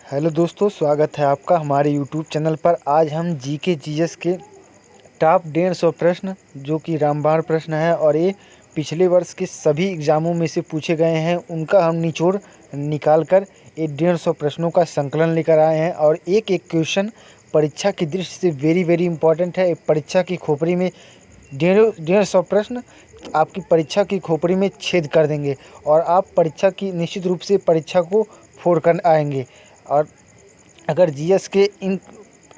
Hello दोस्तों, स्वागत है आपका हमारे यूट्यूब चैनल पर। आज हम जीके जीएस के टॉप 150 प्रश्न जो कि रामबाण प्रश्न है और ये पिछले वर्ष के सभी एग्ज़ामों में से पूछे गए हैं, उनका हम निचोड़ निकाल कर ये 150 प्रश्नों का संकलन लेकर आए हैं। और एक एक क्वेश्चन परीक्षा की दृष्टि से वेरी इंपॉर्टेंट है। परीक्षा की खोपड़ी में 150 प्रश्न आपकी परीक्षा की खोपड़ी में छेद कर देंगे और आप परीक्षा की निश्चित रूप से परीक्षा को फोड़ कर आएंगे। और अगर जीएस के इन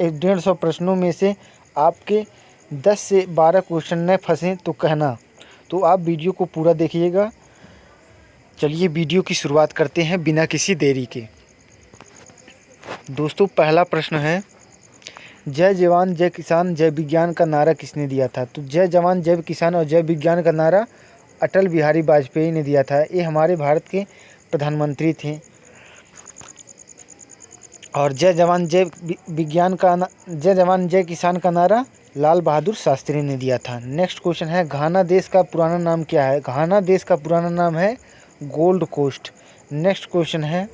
150 प्रश्नों में से आपके 10 से 12 क्वेश्चन न फंसें तो कहना। तो आप वीडियो को पूरा देखिएगा। चलिए वीडियो की शुरुआत करते हैं बिना किसी देरी के। दोस्तों, पहला प्रश्न है, जय जवान जय किसान जय विज्ञान का नारा किसने दिया था? तो जय जवान जय किसान और जय विज्ञान का नारा अटल बिहारी वाजपेयी ने दिया था। ये हमारे भारत के प्रधानमंत्री थे। और जय जवान जय किसान का नारा लाल बहादुर शास्त्री ने दिया था। नेक्स्ट क्वेश्चन है, घाना देश का पुराना नाम क्या है? घाना देश का पुराना नाम है गोल्ड कोस्ट। नेक्स्ट क्वेश्चन है,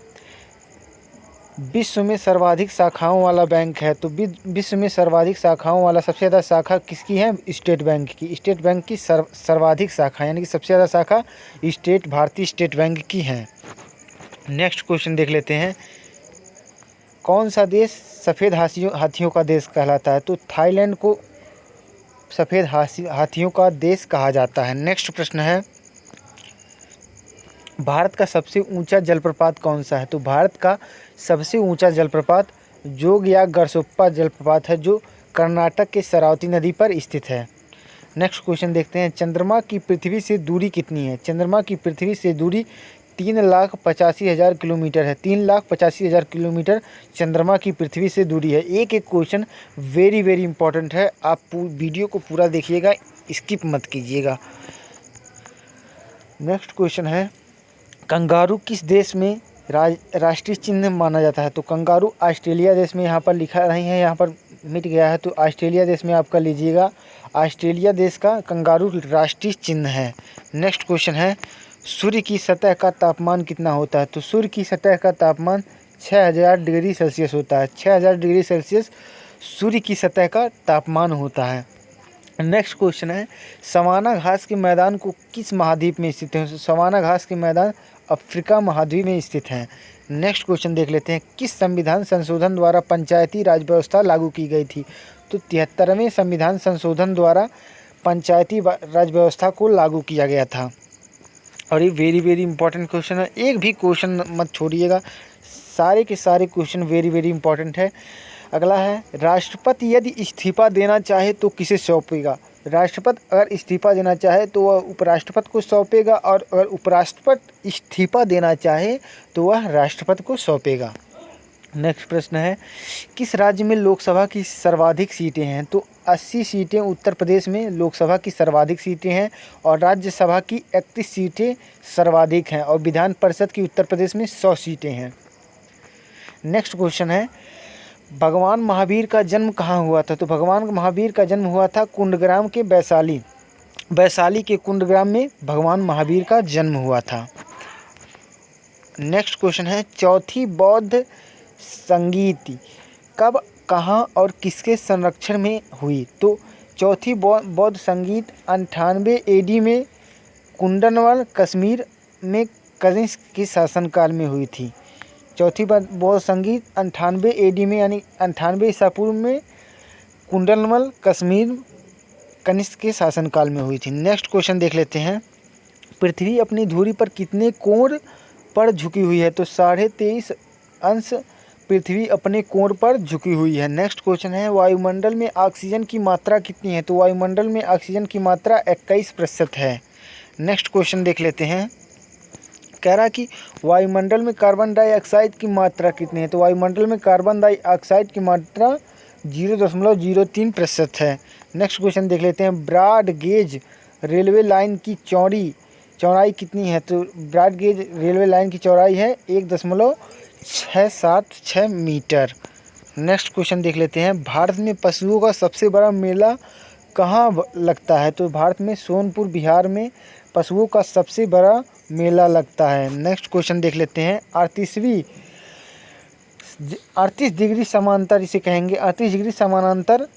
विश्व में सर्वाधिक शाखाओं वाला बैंक है? तो विश्व में सर्वाधिक शाखाओं वाला सबसे ज़्यादा शाखा किसकी है? स्टेट बैंक की। स्टेट बैंक की सर्वाधिक शाखा यानी कि सबसे ज़्यादा शाखा भारतीय स्टेट बैंक की है। नेक्स्ट क्वेश्चन देख लेते हैं, कौन सा देश सफ़ेद हाथियों का देश कहलाता है? तो थाईलैंड को सफ़ेद हाथियों का देश कहा जाता है। नेक्स्ट प्रश्न है, भारत का सबसे ऊंचा जलप्रपात कौन सा है? तो भारत का सबसे ऊंचा जलप्रपात जोग या गरसोप्पा जलप्रपात है, जो कर्नाटक के शरावती नदी पर स्थित है। नेक्स्ट क्वेश्चन देखते हैं, चंद्रमा की पृथ्वी से दूरी कितनी है? चंद्रमा की पृथ्वी से दूरी 3,85,000 किलोमीटर है। 3,85,000 किलोमीटर चंद्रमा की पृथ्वी से दूरी है। एक एक क्वेश्चन वेरी इंपॉर्टेंट है। आप वीडियो को पूरा देखिएगा, स्किप मत कीजिएगा। नेक्स्ट क्वेश्चन है, कंगारू किस देश में राष्ट्रीय चिन्ह माना जाता है? तो कंगारू ऑस्ट्रेलिया देश में, यहाँ पर लिखा नहीं है, यहाँ पर मिट गया है, तो ऑस्ट्रेलिया देश में आपका लीजिएगा। ऑस्ट्रेलिया देश का कंगारू राष्ट्रीय चिन्ह है। नेक्स्ट क्वेश्चन है, सूर्य की सतह का तापमान कितना होता है? तो सूर्य की सतह का तापमान 6000 डिग्री सेल्सियस होता है। 6000 डिग्री सेल्सियस सूर्य की सतह का तापमान होता है। नेक्स्ट क्वेश्चन है, सवाना घास के मैदान को किस महाद्वीप में स्थित है? सवाना घास के मैदान अफ्रीका महाद्वीप में स्थित हैं। नेक्स्ट क्वेश्चन देख लेते हैं, किस संविधान संशोधन द्वारा पंचायती राज व्यवस्था लागू की गई थी? तो 73वें संविधान संशोधन द्वारा पंचायती राज व्यवस्था को लागू किया गया था। और ये वेरी इंपॉर्टेंट क्वेश्चन है, एक भी क्वेश्चन मत छोड़िएगा, सारे के सारे क्वेश्चन वेरी इंपॉर्टेंट है। अगला है, राष्ट्रपति यदि इस्तीफा देना चाहे तो किसे सौंपेगा? राष्ट्रपति अगर इस्तीफा देना चाहे तो वह उपराष्ट्रपति को सौंपेगा, और अगर उपराष्ट्रपति इस्तीफा देना चाहे तो वह राष्ट्रपति को सौंपेगा। नेक्स्ट प्रश्न है, किस राज्य में लोकसभा की सर्वाधिक सीटें हैं? तो 80 सीटें उत्तर प्रदेश में लोकसभा की सर्वाधिक सीटें हैं और राज्यसभा की 31 सीटें सर्वाधिक हैं, और विधान परिषद की उत्तर प्रदेश में 100 सीटें हैं। नेक्स्ट क्वेश्चन है, भगवान महावीर का जन्म कहाँ हुआ था? तो भगवान महावीर का जन्म हुआ था कुंडग्राम के वैशाली के कुंडग्राम में भगवान महावीर का जन्म हुआ था। नेक्स्ट क्वेश्चन है, चौथी बौद्ध संगीति कब, कहाँ और किसके संरक्षण में हुई? तो चौथी बौद्ध संगीत 98 AD में कुंडनवाल कश्मीर में कनिष्क के शासनकाल में हुई थी। चौथी बौद्ध संगीत 98 AD में यानी 98 ईसा पूर्व में कुंडनवाल कश्मीर कनिष्क के शासनकाल में हुई थी। नेक्स्ट क्वेश्चन देख लेते हैं, पृथ्वी अपनी धुरी पर कितने कोण पर झुकी हुई है? तो 23.5 अंश पृथ्वी अपने कोण पर झुकी हुई है। नेक्स्ट क्वेश्चन है, वायुमंडल में ऑक्सीजन की मात्रा कितनी है? तो वायुमंडल में ऑक्सीजन की मात्रा 21% है। नेक्स्ट क्वेश्चन देख लेते हैं, कह रहा कि वायुमंडल में कार्बन डाइऑक्साइड की मात्रा कितनी है? तो वायुमंडल में कार्बन डाइऑक्साइड की मात्रा 0.03% है। नेक्स्ट क्वेश्चन देख लेते हैं, ब्रॉड गेज रेलवे लाइन की चौड़ाई कितनी है? तो ब्रॉड गेज रेलवे लाइन की चौड़ाई है 1.676 मीटर। नेक्स्ट क्वेश्चन देख लेते हैं, भारत में पशुओं का सबसे बड़ा मेला कहाँ लगता है? तो भारत में सोनपुर बिहार में पशुओं का सबसे बड़ा मेला लगता है। नेक्स्ट क्वेश्चन देख लेते हैं, 38वीं 38 डिग्री समांतर इसे कहेंगे। 38 डिग्री समानांतर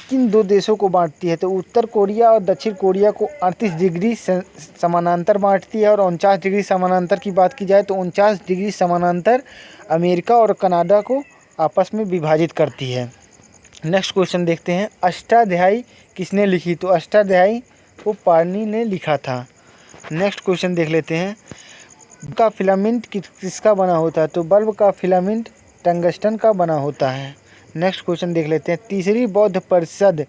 किन दो देशों को बांटती है? तो उत्तर कोरिया और दक्षिण कोरिया को 38 डिग्री समानांतर बांटती है। और 49 डिग्री समानांतर की बात की जाए तो 49 डिग्री समानांतर अमेरिका और कनाडा को आपस में विभाजित करती है। नेक्स्ट क्वेश्चन देखते हैं, अष्टाध्यायी किसने लिखी? तो अष्टाध्यायी को पाणिनि ने लिखा था। नेक्स्ट क्वेश्चन देख लेते हैं, का फिलामेंट किसका बना होता है? तो बल्ब का फिलामेंट टंगस्टन का बना होता है। नेक्स्ट क्वेश्चन देख लेते हैं, तीसरी बौद्ध परिषद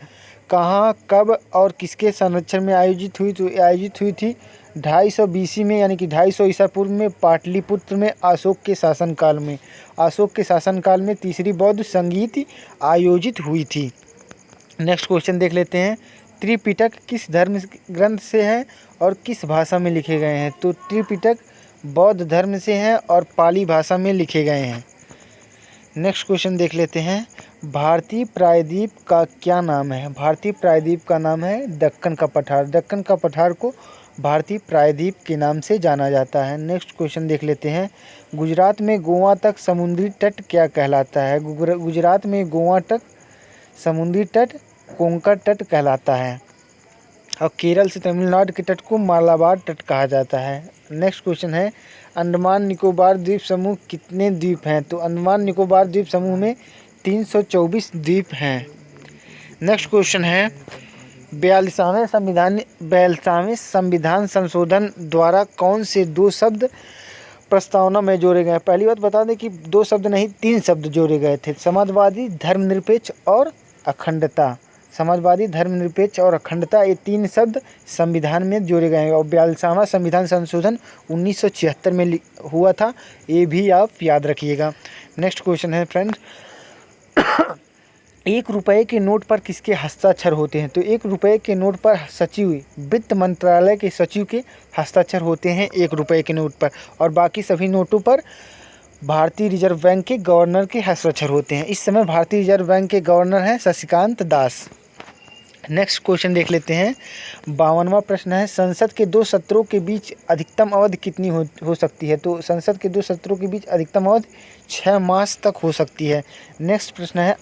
कहाँ, कब और किसके संरक्षण में आयोजित हुई? तो आयोजित हुई थी 250 BC में, यानी कि 250 ईसा पूर्व में, पाटलिपुत्र में, अशोक के शासनकाल में। अशोक के शासनकाल में तीसरी बौद्ध संगीत आयोजित हुई थी। नेक्स्ट क्वेश्चन देख लेते हैं, त्रिपिटक किस धर्म ग्रंथ से है और किस भाषा में लिखे गए हैं? तो त्रिपिटक बौद्ध धर्म से हैं और पाली भाषा में लिखे गए हैं। नेक्स्ट क्वेश्चन देख लेते हैं, भारतीय प्रायद्वीप का क्या नाम है? भारतीय प्रायद्वीप का नाम है दक्कन का पठार। दक्कन का पठार को भारतीय प्रायद्वीप के नाम से जाना जाता है। नेक्स्ट क्वेश्चन देख लेते हैं, गुजरात में गोवा तक समुद्री तट क्या कहलाता है? गुजरात में गोवा तक समुद्री तट कोंकण तट कहलाता है। और केरल से तमिलनाडु के तट को मालाबार तट कहा जाता है। नेक्स्ट क्वेश्चन है, अंडमान निकोबार द्वीप समूह कितने द्वीप हैं? तो अंडमान निकोबार द्वीप समूह में 324 द्वीप हैं। नेक्स्ट क्वेश्चन है, 42वें संविधान संशोधन द्वारा कौन से 2 शब्द प्रस्तावना में जोड़े गए? पहली बात बता दें कि 2 शब्द नहीं 3 शब्द जोड़े गए थे, समाजवादी, धर्मनिरपेक्ष और अखंडता। समाजवादी, धर्मनिरपेक्ष और अखंडता, ये 3 शब्द संविधान में जोड़े गए हैं। और 42वां संविधान संशोधन 1976 में हुआ था, ये भी आप याद रखिएगा। नेक्स्ट क्वेश्चन है फ्रेंड्स, 1 रुपये के नोट पर किसके हस्ताक्षर होते हैं? तो 1 रुपये के नोट पर सचिव, वित्त मंत्रालय के सचिव के हस्ताक्षर होते हैं 1 रुपये के नोट पर। और बाकी सभी नोटों पर भारतीय रिजर्व बैंक के गवर्नर के हस्ताक्षर होते हैं। इस समय भारतीय रिजर्व बैंक के गवर्नर हैं शशिकांत दास। नेक्स्ट क्वेश्चन देख लेते हैं, 52वां प्रश्न है, संसद के 2 सत्रों के बीच अधिकतम अवधि कितनी हो सकती है? तो संसद के 2 सत्रों के बीच अधिकतम अवधि 6 मास तक हो सकती है। नेक्स्ट प्रश्न है,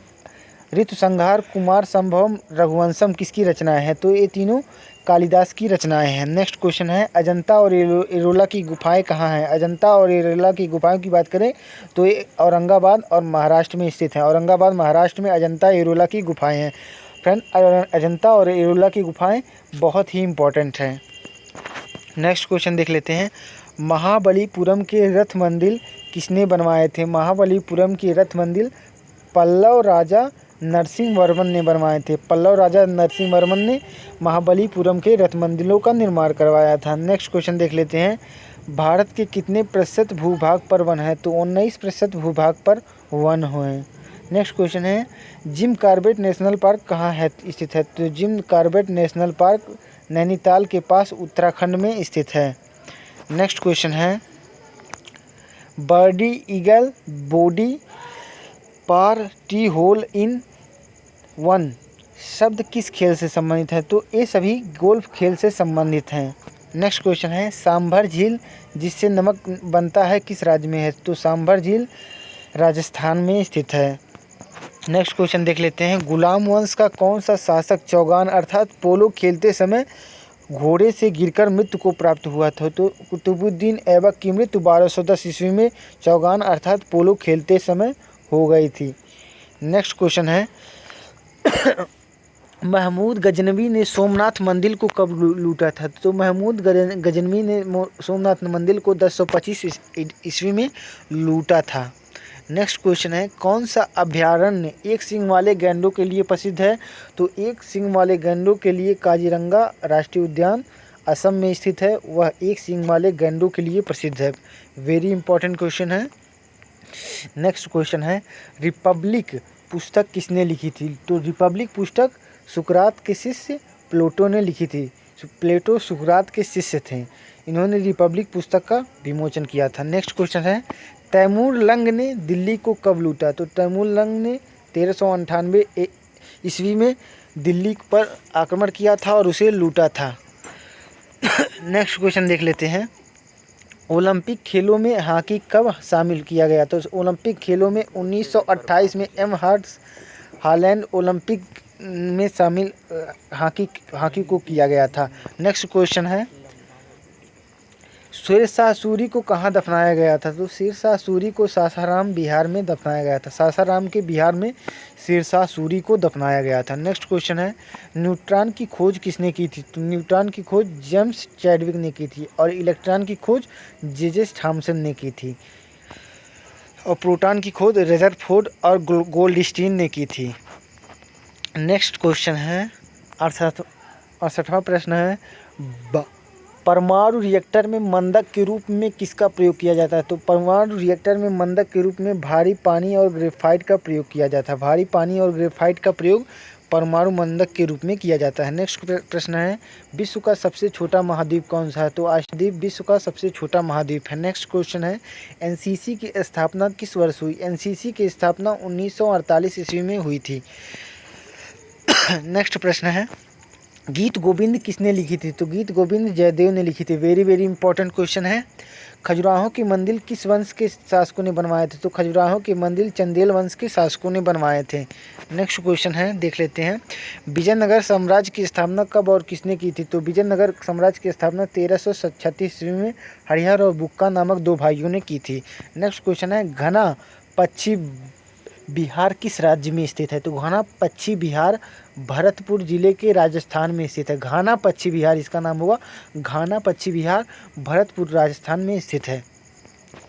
ऋतुसंहार, कुमार संभवम, रघुवंशम किसकी रचनाएं हैं? तो ये तीनों कालिदास की रचनाएं हैं। नेक्स्ट क्वेश्चन है, अजंता और एलोरा की गुफाएं कहाँ हैं? अजंता और एलोरा की गुफाओं की बात करें तो ये औरंगाबाद और महाराष्ट्र में स्थित है। औरंगाबाद महाराष्ट्र में अजंता एलोरा की गुफाएं हैं। फ्रेंड, अजंता और एलोरा की गुफाएं बहुत ही इम्पोर्टेंट हैं। नेक्स्ट क्वेश्चन देख लेते हैं, महाबलीपुरम के रथ मंदिर किसने बनवाए थे? महाबलीपुरम के रथ मंदिर पल्लव राजा नरसिंह वर्मन ने बनवाए थे। पल्लव राजा नरसिंह वर्मन ने महाबलीपुरम के रथ मंदिरों का निर्माण करवाया था। नेक्स्ट क्वेश्चन देख लेते हैं, भारत के कितने प्रतिशत भूभाग पर वन है? तो 19% भूभाग पर वन हैं। नेक्स्ट क्वेश्चन है, जिम कॉर्बेट नेशनल पार्क कहाँ है स्थित है? तो Jim Corbett National Park Nainital के पास उत्तराखंड में स्थित है। नेक्स्ट क्वेश्चन है, birdie eagle body party hole in one शब्द किस खेल से संबंधित है? तो ये सभी गोल्फ खेल से संबंधित हैं। नेक्स्ट क्वेश्चन है, सांभर झील जिससे नमक बनता है किस राज्य में है? तो सांभर झील राजस्थान में स्थित है। नेक्स्ट क्वेश्चन देख लेते हैं, गुलाम वंश का कौन सा शासक चौगान अर्थात पोलो खेलते समय घोड़े से गिरकर मृत्यु को प्राप्त हुआ था? तो कुतुबुद्दीन ऐबक की मृत्यु 1210 ईस्वी में चौगान अर्थात पोलो खेलते समय हो गई थी। नेक्स्ट क्वेश्चन है, महमूद गजनवी ने सोमनाथ मंदिर को कब लूटा था? तो महमूद गजनवी ने सोमनाथ मंदिर को 1025 ईस्वी में लूटा था। नेक्स्ट क्वेश्चन है, कौन सा अभयारण्य एक सींग वाले गैंडों के लिए प्रसिद्ध है? तो एक सींग वाले गैंडों के लिए काजीरंगा राष्ट्रीय उद्यान असम में स्थित है, वह एक सींग वाले गैंडों के लिए प्रसिद्ध है। वेरी इंपॉर्टेंट क्वेश्चन है। नेक्स्ट क्वेश्चन है, रिपब्लिक पुस्तक किसने लिखी थी? तो रिपब्लिक पुस्तक सुकरात के शिष्य प्लेटो ने लिखी थी। प्लेटो सुकरात के शिष्य थे, इन्होंने रिपब्लिक पुस्तक का विमोचन किया था। नेक्स्ट क्वेश्चन है, तैमूर लंग ने दिल्ली को कब लूटा? तो तैमूर लंग ने 1398 ईस्वी में दिल्ली पर आक्रमण किया था और उसे लूटा था। नेक्स्ट क्वेश्चन देख लेते हैं, ओलंपिक खेलों में हॉकी कब शामिल किया गया? तो ओलंपिक खेलों में 1928 में एम हार्ट्स हॉलैंड ओलंपिक में शामिल हॉकी को किया गया था। नेक्स्ट क्वेश्चन है, शेरशाह सूरी को कहाँ दफनाया गया था? तो शेरशाह सूरी को सासाराम बिहार में दफनाया गया था। सासाराम के बिहार में शेरशाह सूरी को दफनाया गया था। नेक्स्ट क्वेश्चन है, न्यूट्रॉन की खोज किसने की थी? तो न्यूट्रॉन की खोज जेम्स चैडविक ने की थी और इलेक्ट्रॉन की खोज जे.जे. थॉमसन ने की थी और प्रोटॉन की खोज रदरफोर्ड और गोल्डस्टीन ने की थी। नेक्स्ट क्वेश्चन है 68वां प्रश्न है, परमाणु रिएक्टर में मंदक के रूप में किसका प्रयोग किया जाता है? तो परमाणु रिएक्टर में मंदक के रूप में भारी पानी और ग्रेफाइट का प्रयोग किया जाता है। भारी पानी और ग्रेफाइट का प्रयोग परमाणु मंदक के रूप में किया जाता है। नेक्स्ट प्रश्न है, विश्व का सबसे छोटा महाद्वीप कौन सा है? तो आर्कद्वीप विश्व का सबसे छोटा महाद्वीप है। नेक्स्ट क्वेश्चन है, एनसीसी की स्थापना किस वर्ष हुई? एनसीसी की स्थापना 1948 ईस्वी में हुई थी। नेक्स्ट प्रश्न है, गीत गोविंद किसने लिखी थी? तो गीत गोविंद जयदेव ने लिखी थी। वेरी वेरी इंपॉर्टेंट क्वेश्चन है। खजुराहो के मंदिर किस वंश के शासकों ने बनवाए थे? तो खजुराहो के मंदिर चंदेल वंश के शासकों ने बनवाए थे। नेक्स्ट क्वेश्चन है, देख लेते हैं, विजयनगर साम्राज्य की स्थापना कब और किसने की थी? तो विजयनगर साम्राज्य की स्थापना 1336 ईस्वी में हरिहर और बुक्का नामक दो भाइयों ने की थी। नेक्स्ट क्वेश्चन है, घना पश्चिम बिहार किस राज्य में स्थित है? तो घाना पश्चिम बिहार भरतपुर जिले के राजस्थान में स्थित है। घाना पश्चिम बिहार इसका नाम होगा। घाना पश्चिम बिहार भरतपुर राजस्थान में स्थित है।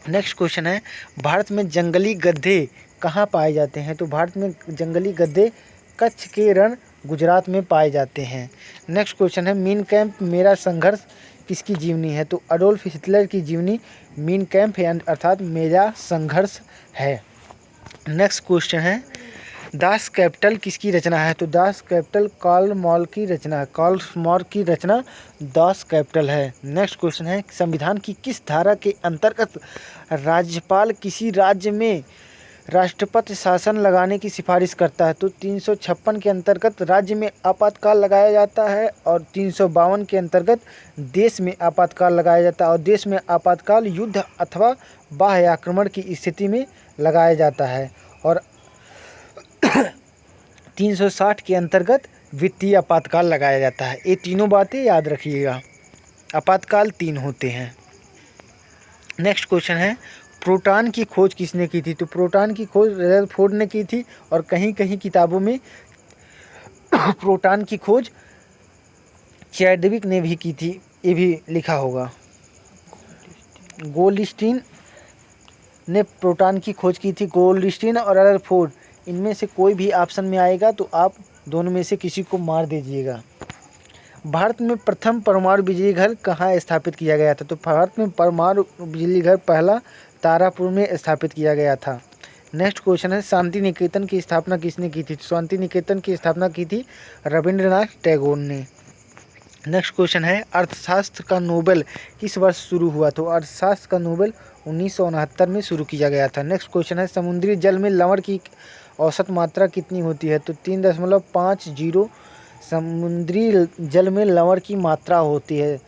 नेक्स्ट क्वेश्चन है, भारत में जंगली गधे कहाँ पाए जाते हैं? तो भारत में जंगली गधे कच्छ के रण गुजरात में पाए जाते हैं। नेक्स्ट क्वेश्चन है, मीन कैंप मेरा संघर्ष किसकी जीवनी है? तो अडोल्फ हिटलर की जीवनी मीन कैंप है, अर्थात मेरा संघर्ष है। नेक्स्ट क्वेश्चन है, दास कैपिटल किसकी रचना है? तो दास कैपिटल कार्ल मार्क्स की रचना है। कार्ल मार्क्स की रचना दास कैपिटल है। नेक्स्ट क्वेश्चन है, संविधान की किस धारा के अंतर्गत राज्यपाल किसी राज्य में राष्ट्रपति शासन लगाने की सिफारिश करता है? तो 356 के अंतर्गत राज्य में आपातकाल लगाया जाता है और 352 के अंतर्गत देश में आपातकाल लगाया जाता है और देश में आपातकाल युद्ध अथवा बाह्य आक्रमण की स्थिति में लगाया जाता है और 360 के अंतर्गत वित्तीय आपातकाल लगाया जाता है। ये तीनों बातें याद रखिएगा। आपातकाल 3 होते हैं। नेक्स्ट क्वेश्चन है, प्रोटॉन की खोज किसने की थी? तो प्रोटॉन की खोज रदरफोर्ड ने की थी और कहीं कहीं किताबों में प्रोटॉन की खोज चैडविक ने भी की थी, ये भी लिखा होगा। गोल्डस्टीन ने प्रोटॉन की खोज की थी। गोल्डस्टीन और रदरफोर्ड, इनमें से कोई भी ऑप्शन में आएगा तो आप दोनों में से किसी को मार दीजिएगा। भारत में प्रथम परमाणु बिजली घर कहाँ स्थापित किया गया था? तो भारत में परमाणु बिजली घर पहला तारापुर में स्थापित किया गया था। नेक्स्ट क्वेश्चन है, शांति निकेतन की स्थापना किसने की थी? शांति निकेतन की स्थापना की थी रविंद्रनाथ टैगोर ने। नेक्स्ट क्वेश्चन है, अर्थशास्त्र का नोबेल किस वर्ष शुरू हुआ? तो अर्थशास्त्र का नोबेल 1969 में शुरू किया गया था। नेक्स्ट क्वेश्चन है, समुद्री जल में लवण की औसत मात्रा कितनी होती है? तो 3.50 समुद्री जल में लवण की मात्रा होती है।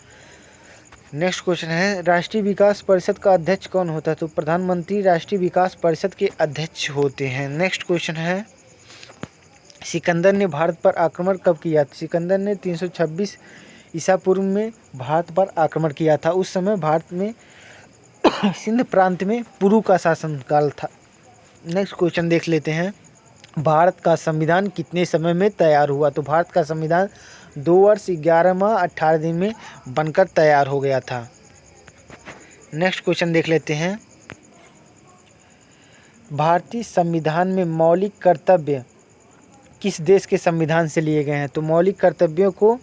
नेक्स्ट क्वेश्चन है, राष्ट्रीय विकास परिषद का अध्यक्ष कौन होता है? तो प्रधानमंत्री राष्ट्रीय विकास परिषद के अध्यक्ष होते हैं। नेक्स्ट क्वेश्चन है, सिकंदर ने भारत पर आक्रमण कब किया? सिकंदर ने 326 ईसा पूर्व में भारत पर आक्रमण किया था। उस समय भारत में सिंध प्रांत में पुरु का शासनकाल था। नेक्स्ट क्वेश्चन देख लेते हैं, भारत का संविधान कितने समय में तैयार हुआ? तो भारत का संविधान 2 वर्ष 11 माह 18 दिन में बनकर तैयार हो गया था। नेक्स्ट क्वेश्चन देख लेते हैं, भारतीय संविधान में मौलिक कर्तव्य किस देश के संविधान से लिए गए हैं? तो मौलिक कर्तव्यों को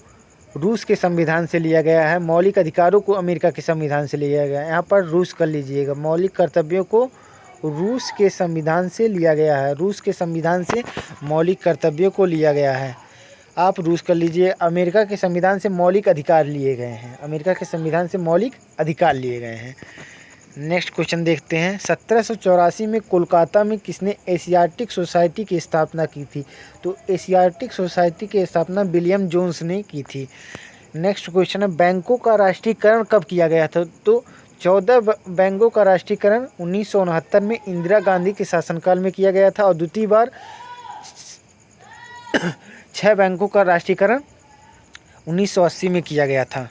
रूस के संविधान से लिया गया है। मौलिक अधिकारों को अमेरिका के संविधान से लिया गया है। यहाँ पर रूस कर लीजिएगा। मौलिक कर्तव्यों को रूस के संविधान से लिया गया है। रूस के संविधान से मौलिक कर्तव्यों को लिया गया है। आप रूस कर लीजिए। अमेरिका के संविधान से मौलिक अधिकार लिए गए हैं। अमेरिका के संविधान से मौलिक अधिकार लिए गए हैं। नेक्स्ट क्वेश्चन देखते हैं, 1784 में कोलकाता में किसने एशियाटिक सोसाइटी की स्थापना की थी? तो एशियाटिक सोसाइटी की स्थापना विलियम जोन्स ने की थी। नेक्स्ट क्वेश्चन है, बैंकों का राष्ट्रीयकरण कब किया गया था? तो 14 बैंकों का राष्ट्रीयकरण 1969 में इंदिरा गांधी के शासनकाल में किया गया था और दूसरी बार 6 बैंकों का राष्ट्रीयकरण 1980 में किया गया था।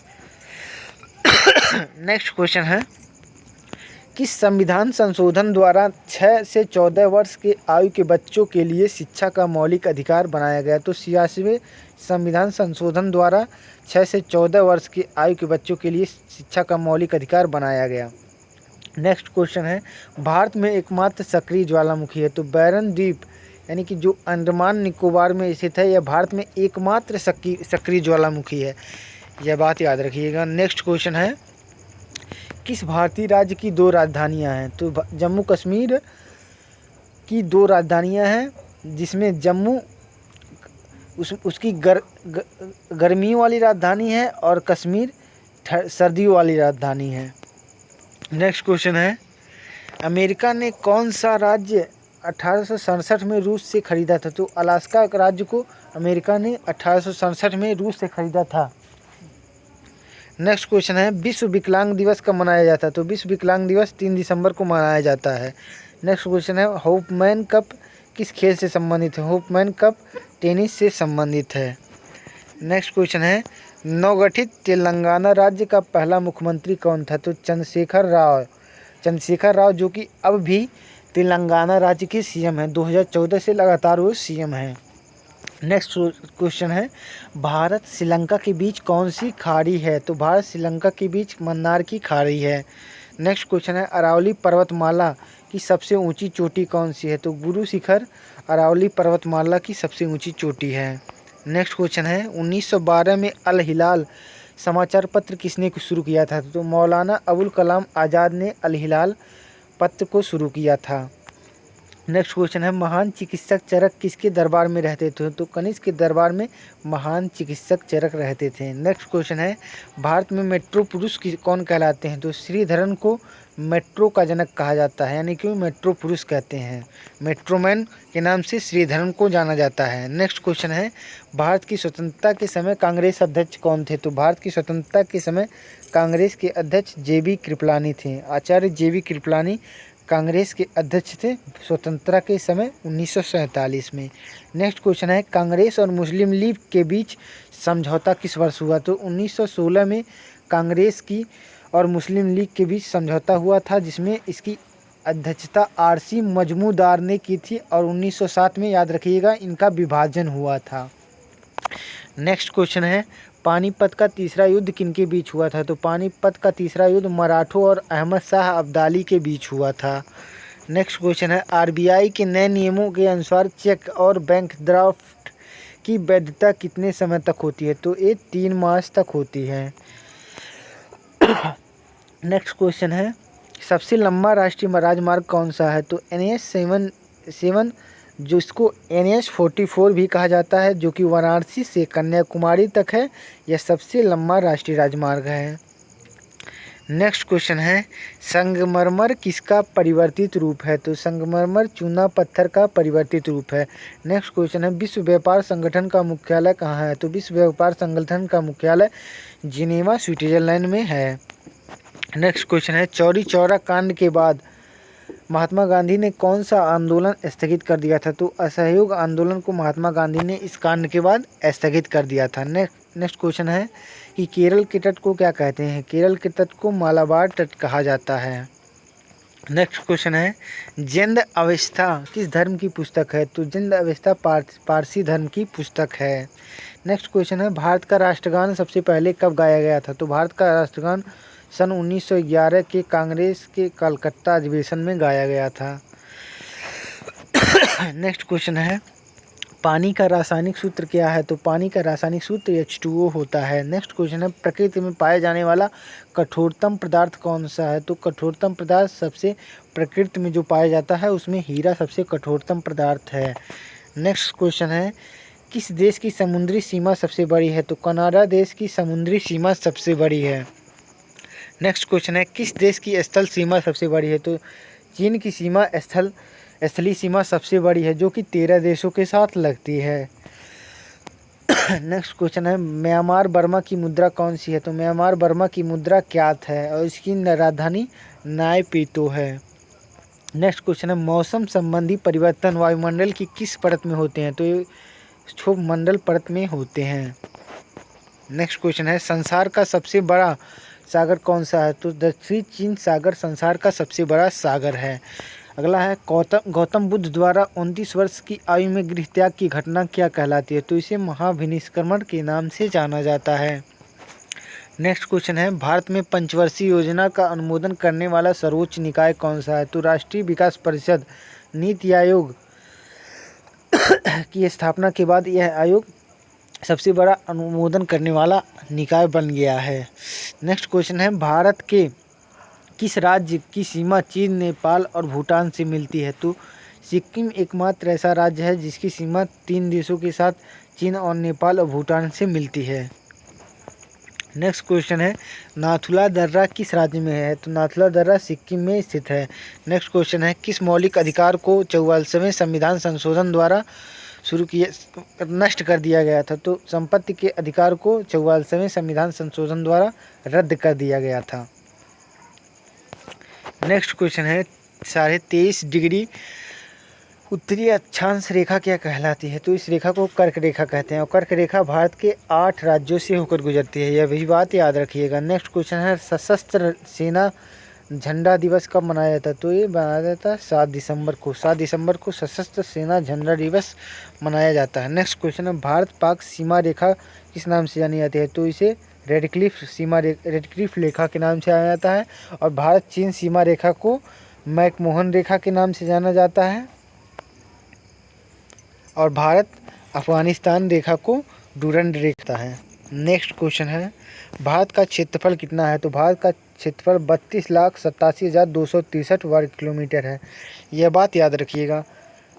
नेक्स्ट क्वेश्चन है, किस संविधान संशोधन द्वारा 6 से 14 वर्ष के आयु के बच्चों के लिए शिक्षा का मौलिक अधिकार बनाया गया? तो 86वें संविधान संशोधन द्वारा 6 से 14 वर्ष की आयु के बच्चों के लिए शिक्षा का मौलिक अधिकार बनाया गया। नेक्स्ट क्वेश्चन है, भारत में एकमात्र सक्रिय ज्वालामुखी है? तो बैरन द्वीप यानी कि जो अंडमान निकोबार में स्थित है, यह भारत में एकमात्र सक्रिय ज्वालामुखी है, यह बात याद रखिएगा। नेक्स्ट क्वेश्चन है, किस भारतीय राज्य की 2 राजधानियां हैं? तो जम्मू कश्मीर की 2 राजधानियां हैं, जिसमें जम्मू उसकी गर्मियों वाली राजधानी है और कश्मीर सर्दियों वाली राजधानी है। नेक्स्ट क्वेश्चन है, अमेरिका ने कौन सा राज्य 1867 में रूस से खरीदा था? तो अलास्का राज्य को अमेरिका ने 1867 में रूस से खरीदा था। नेक्स्ट क्वेश्चन है, विश्व विकलांग दिवस कब मनाया जाता है? तो विश्व विकलांग दिवस 3 दिसंबर को मनाया जाता है। नेक्स्ट क्वेश्चन है, होपमैन कप किस खेल से संबंधित है? होपमैन कप टेनिस से संबंधित है। नेक्स्ट क्वेश्चन है, नवगठित तेलंगाना राज्य का पहला मुख्यमंत्री कौन था? तो चंद्रशेखर राव, जो कि अब भी तेलंगाना राज्य के सीएम हैं। 2014 से लगातार वो सीएम हैं। नेक्स्ट क्वेश्चन है, भारत श्रीलंका के बीच कौन सी खाड़ी है? तो भारत श्रीलंका के बीच मन्नार की खाड़ी है। नेक्स्ट क्वेश्चन है, अरावली पर्वतमाला की सबसे ऊंची चोटी कौन सी है? तो गुरु शिखर अरावली पर्वतमाला की सबसे ऊंची चोटी है। नेक्स्ट क्वेश्चन है, 1912 में अल हिलाल समाचार पत्र किसने शुरू किया था? तो मौलाना अबुल कलाम आज़ाद ने अल हिलाल पत्र को शुरू किया था। नेक्स्ट क्वेश्चन है, महान चिकित्सक चरक किसके दरबार में रहते थे? तो कनिष्क के दरबार में महान चिकित्सक चरक रहते थे। नेक्स्ट क्वेश्चन है, भारत में मेट्रो पुरुष कौन कहलाते हैं? तो श्रीधरन को मेट्रो का जनक कहा जाता है, यानी कि मेट्रो पुरुष कहते हैं। मेट्रोमैन के नाम से श्रीधरन को जाना जाता है। नेक्स्ट क्वेश्चन है, भारत की स्वतंत्रता के समय कांग्रेस अध्यक्ष कौन थे? तो भारत की स्वतंत्रता के समय कांग्रेस के अध्यक्ष JB कृपलानी थे। आचार्य JB कृपलानी कांग्रेस के अध्यक्ष थे स्वतंत्रता के समय 1947 में। नेक्स्ट क्वेश्चन है, कांग्रेस और मुस्लिम लीग के बीच समझौता किस वर्ष हुआ? तो 1916 में कांग्रेस की और मुस्लिम लीग के बीच समझौता हुआ था, जिसमें इसकी अध्यक्षता RC मजमूदार ने की थी और 1907 में, याद रखिएगा, इनका विभाजन हुआ था। नेक्स्ट क्वेश्चन है, पानीपत का तीसरा युद्ध किनके बीच हुआ था? तो पानीपत का तीसरा युद्ध मराठों और अहमद शाह अब्दाली के बीच हुआ था। नेक्स्ट क्वेश्चन है, RBI के नए नियमों के अनुसार चेक और बैंक ड्राफ्ट की वैधता कितने समय तक होती है? तो ये 3 मास तक होती है। नेक्स्ट क्वेश्चन है, सबसे लंबा राष्ट्रीय राजमार्ग कौन सा है? तो NH 7 जो इसको NH 44 भी कहा जाता है, जो कि वाराणसी से कन्याकुमारी तक है, यह सबसे लंबा राष्ट्रीय राजमार्ग है। नेक्स्ट क्वेश्चन है, संगमरमर किसका परिवर्तित रूप है? तो संगमरमर चूना पत्थर का परिवर्तित रूप है। नेक्स्ट क्वेश्चन है, विश्व व्यापार संगठन का मुख्यालय कहाँ है? तो विश्व व्यापार संगठन का मुख्यालय जिनेवा स्विट्जरलैंड में है। नेक्स्ट क्वेश्चन है, चौरी चौरा कांड के बाद महात्मा गांधी ने कौन सा आंदोलन स्थगित कर दिया था? तो असहयोग आंदोलन को महात्मा गांधी ने इस कांड के बाद स्थगित कर दिया था। नेक्स्ट क्वेश्चन है कि केरल के तट को क्या कहते हैं? केरल के तट को मालाबार तट कहा जाता है। नेक्स्ट क्वेश्चन है, जिंद अवस्था किस धर्म की पुस्तक है? तो जिंद अवस्था पारसी धर्म की पुस्तक है। नेक्स्ट क्वेश्चन है, भारत का राष्ट्रगान सबसे पहले कब गाया गया था? तो भारत का राष्ट्रगान सन 1911 के कांग्रेस के कलकत्ता अधिवेशन में गाया गया था। नेक्स्ट क्वेश्चन है, पानी का रासायनिक सूत्र क्या है? तो पानी का रासायनिक सूत्र H2O होता है। नेक्स्ट क्वेश्चन है, प्रकृति में पाया जाने वाला कठोरतम पदार्थ कौन सा है? तो कठोरतम पदार्थ सबसे प्रकृति में जो पाया जाता है उसमें हीरा सबसे कठोरतम पदार्थ है। नेक्स्ट क्वेश्चन है, किस देश की समुद्री सीमा सबसे बड़ी है? तो कनाडा देश की समुद्री सीमा सबसे बड़ी है। नेक्स्ट क्वेश्चन है, किस देश की स्थल सीमा सबसे बड़ी है? तो चीन की सीमा स्थलीय सीमा सबसे बड़ी है, जो कि 13 देशों के साथ लगती है। नेक्स्ट क्वेश्चन है म्यांमार बर्मा की मुद्रा कौन सी है? तो म्यांमार बर्मा की मुद्रा क्यात है और इसकी राजधानी नायपीतो है। नेक्स्ट क्वेश्चन है मौसम संबंधी परिवर्तन वायुमंडल की किस परत में होते हैं? तो ये क्षोभ मंडल परत में होते हैं। नेक्स्ट क्वेश्चन है संसार का सबसे बड़ा सागर कौन सा है? तो दक्षिण चीन सागर संसार का सबसे बड़ा सागर है। अगला है गौतम बुद्ध द्वारा 29 वर्ष की आयु में गृह त्याग की घटना क्या कहलाती है? तो इसे महाभिनिष्क्रमण के नाम से जाना जाता है। नेक्स्ट क्वेश्चन है भारत में पंचवर्षीय योजना का अनुमोदन करने वाला सर्वोच्च निकाय कौन सा है? तो राष्ट्रीय विकास परिषद नीति आयोग की स्थापना के बाद यह आयोग सबसे बड़ा अनुमोदन करने वाला निकाय बन गया है। नेक्स्ट क्वेश्चन है भारत के किस राज्य की सीमा चीन, नेपाल और भूटान से मिलती है? तो सिक्किम एकमात्र ऐसा राज्य है जिसकी सीमा 3 देशों के साथ चीन और नेपाल और भूटान से मिलती है। नेक्स्ट क्वेश्चन है नाथुला दर्रा किस राज्य में है? तो नाथुला दर्रा सिक्किम में स्थित है। नेक्स्ट क्वेश्चन है किस मौलिक अधिकार को 44वें संविधान संशोधन द्वारा नष्ट कर दिया गया था? तो संपत्ति के अधिकार को 44वें संविधान संशोधन द्वारा रद्द कर दिया गया था। नेक्स्ट क्वेश्चन है 23.5 डिग्री उत्तरी अक्षांश रेखा क्या कहलाती है? तो इस रेखा को कर्क रेखा कहते हैं और कर्क रेखा भारत के 8 राज्यों से होकर गुजरती है, यह भी बात याद रखिएगा। नेक्स्ट क्वेश्चन है सशस्त्र सेना झंडा दिवस कब मनाया जाता है? तो ये मनाया जाता है 7 दिसंबर को। 7 दिसंबर को सशस्त्र सेना झंडा दिवस मनाया जाता है। नेक्स्ट क्वेश्चन है भारत पाक सीमा रेखा किस नाम से जानी जाती है? तो इसे रेडक्लिफ रेखा के नाम से जाना जाता है और भारत चीन सीमा रेखा को मैकमोहन रेखा के नाम से जाना जाता है और भारत अफगानिस्तान रेखा को डूरंड रेखा है। नेक्स्ट क्वेश्चन है भारत का क्षेत्रफल कितना है? तो भारत का क्षेत्रफल 32,87,263 वर्ग किलोमीटर है, यह बात याद रखिएगा।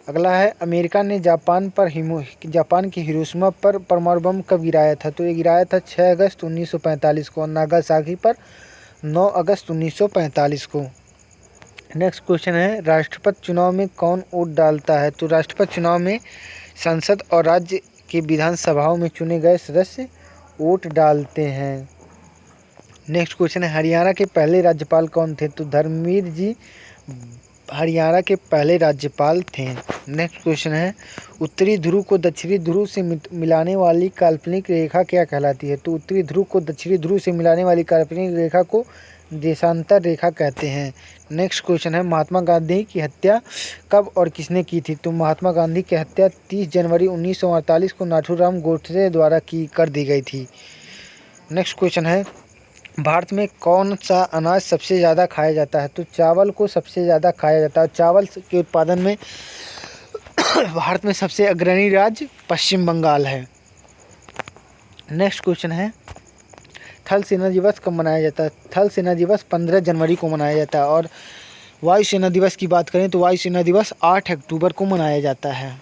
अगला है अमेरिका ने जापान की हिरोशिमा पर परमाणु बम कब गिराया था? तो ये गिराया था 6 अगस्त 1945 को और नागासाकी पर 9 अगस्त 1945 को। नेक्स्ट क्वेश्चन है राष्ट्रपति चुनाव में कौन वोट डालता है? तो राष्ट्रपति चुनाव में संसद और राज्य की विधानसभाओं में चुने गए सदस्य वोट डालते हैं। नेक्स्ट क्वेश्चन है हरियाणा के पहले राज्यपाल कौन थे? तो धर्मवीर जी हरियाणा के पहले राज्यपाल थे। नेक्स्ट क्वेश्चन है उत्तरी ध्रुव को दक्षिणी ध्रुव से मिलाने वाली काल्पनिक रेखा क्या कहलाती है? तो उत्तरी ध्रुव को दक्षिणी ध्रुव से मिलाने वाली काल्पनिक रेखा को देशांतर रेखा कहते हैं। नेक्स्ट क्वेश्चन है महात्मा गांधी की हत्या कब और किसने की थी? तो महात्मा गांधी की हत्या 30 जनवरी 1948 को नाथूराम गोडसे द्वारा कर दी गई थी। नेक्स्ट क्वेश्चन है भारत में कौन सा अनाज सबसे ज़्यादा खाया जाता है? तो चावल को सबसे ज़्यादा खाया जाता है। चावल के उत्पादन में भारत में सबसे अग्रणी राज्य पश्चिम बंगाल है। नेक्स्ट क्वेश्चन है थल सेना दिवस कब मनाया जाता है? थल सेना दिवस 15 जनवरी को मनाया जाता है और वायु सेना दिवस की बात करें तो वायु सेना दिवस 8 अक्टूबर को मनाया जाता है।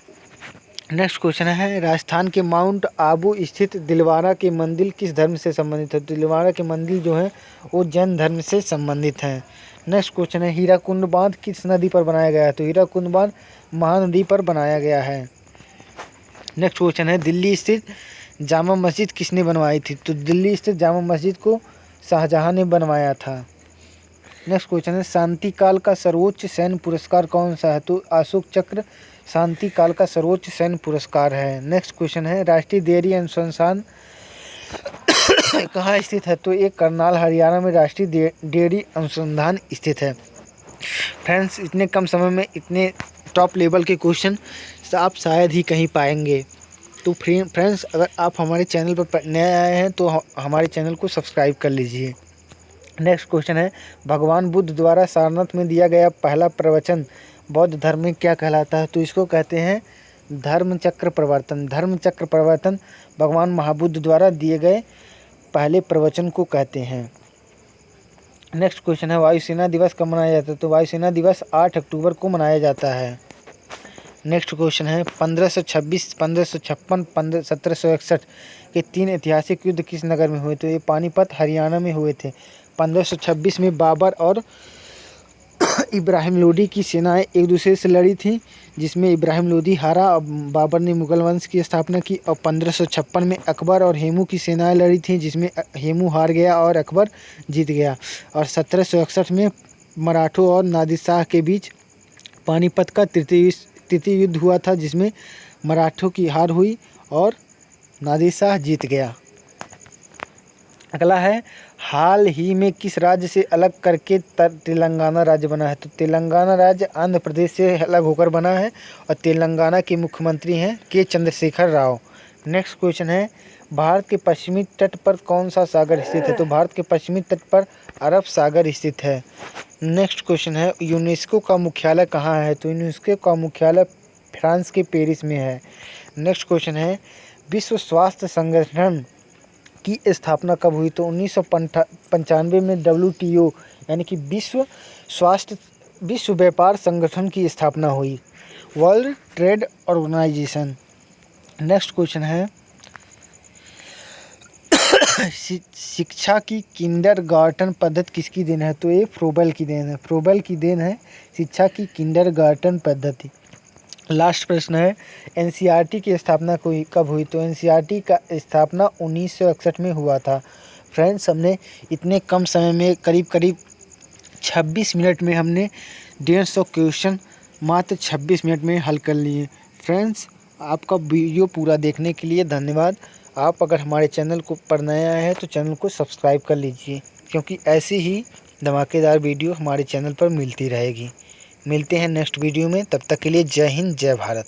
नेक्स्ट क्वेश्चन है राजस्थान के माउंट आबू स्थित दिलवारा के मंदिर किस धर्म से संबंधित है? दिलवारा के मंदिर जो है वो जैन धर्म से संबंधित है। नेक्स्ट क्वेश्चन है हीराकुंड बांध किस नदी पर बनाया गया है? तो हीराकुंड बांध महानदी पर बनाया गया है। नेक्स्ट क्वेश्चन है दिल्ली स्थित जामा मस्जिद किसने बनवाई थी? तो दिल्ली स्थित जामा मस्जिद को शाहजहां ने बनवाया था। नेक्स्ट क्वेश्चन है शांति काल का सर्वोच्च सैन्य पुरस्कार कौन सा है? तो अशोक चक्र शांति काल का सर्वोच्च सैन्य पुरस्कार है। नेक्स्ट क्वेश्चन है राष्ट्रीय डेयरी अनुसंधान कहाँ स्थित है? तो ये करनाल हरियाणा में राष्ट्रीय डेयरी अनुसंधान स्थित है। फ्रेंड्स इतने कम समय में इतने टॉप लेवल के क्वेश्चन आप शायद ही कहीं पाएंगे। तो फ्रेंड्स अगर आप हमारे चैनल पर नए आए हैं तो हमारे चैनल को सब्सक्राइब कर लीजिए। नेक्स्ट क्वेश्चन है भगवान बुद्ध द्वारा सारनाथ में दिया गया पहला प्रवचन बौद्ध धर्म में क्या कहलाता है? तो इसको कहते हैं धर्मचक्र प्रवर्तन। धर्मचक्र प्रवर्तन भगवान महाबुद्ध द्वारा दिए गए पहले प्रवचन को कहते हैं। नेक्स्ट क्वेश्चन है वायुसेना दिवस कब मनाया जाता है? तो वायुसेना दिवस 8 अक्टूबर को मनाया जाता है। नेक्स्ट क्वेश्चन है 1526, 1556, 1761 के 3 ऐतिहासिक युद्ध किस नगर में हुए? तो ये पानीपत हरियाणा में हुए थे। 1526 में बाबर और इब्राहिम लोदी की सेनाएं एक दूसरे से लड़ी थी, जिसमें इब्राहिम लोदी हारा और बाबर ने मुगल वंश की स्थापना की। और 1556 में अकबर और हेमू की सेनाएं लड़ी थी, जिसमें हेमू हार गया और अकबर जीत गया। और 1761 में मराठों और नादिर शाह के बीच पानीपत का तृतीय युद्ध हुआ था, जिसमें मराठों की हार हुई और नादिर शाह जीत गया। अगला है, हाल ही में किस राज्य से अलग करके तेलंगाना राज्य बना है? तो तेलंगाना राज्य आंध्र प्रदेश से अलग होकर बना है और तेलंगाना के मुख्यमंत्री हैं के चंद्रशेखर राव। नेक्स्ट क्वेश्चन है, भारत के पश्चिमी तट पर कौन सा सागर स्थित है? तो भारत के पश्चिमी तट पर अरब सागर स्थित है। नेक्स्ट क्वेश्चन है, यूनेस्को का मुख्यालय कहाँ है? तो यूनेस्को का मुख्यालय फ्रांस के पेरिस में है। नेक्स्ट क्वेश्चन है, विश्व स्वास्थ्य संगठन की स्थापना कब हुई? तो 1995 में WTO यानी कि विश्व व्यापार संगठन की स्थापना हुई, World Trade Organization. Next question है, शिक्षा की किंडरगार्टन पद्धति किसकी देन है? तो ये फ्रोबेल की देन है। फ्रोबेल की देन है शिक्षा की किंडरगार्टन पद्धति। लास्ट प्रश्न है, NCERT की स्थापना कब हुई? तो NCERT का स्थापना 1961 में हुआ था। फ्रेंड्स, हमने इतने कम समय में करीब 26 मिनट में हमने 150 क्वेश्चन मात्र 26 मिनट में हल कर लिए। फ्रेंड्स, आपका वीडियो पूरा देखने के लिए धन्यवाद। आप अगर हमारे चैनल को पर नए आए हैं तो चैनल को सब्सक्राइब कर लीजिए, क्योंकि ऐसी ही धमाकेदार वीडियो हमारे चैनल पर मिलती रहेगी। मिलते हैं नेक्स्ट वीडियो में, तब तक के लिए जय हिंद, जय भारत।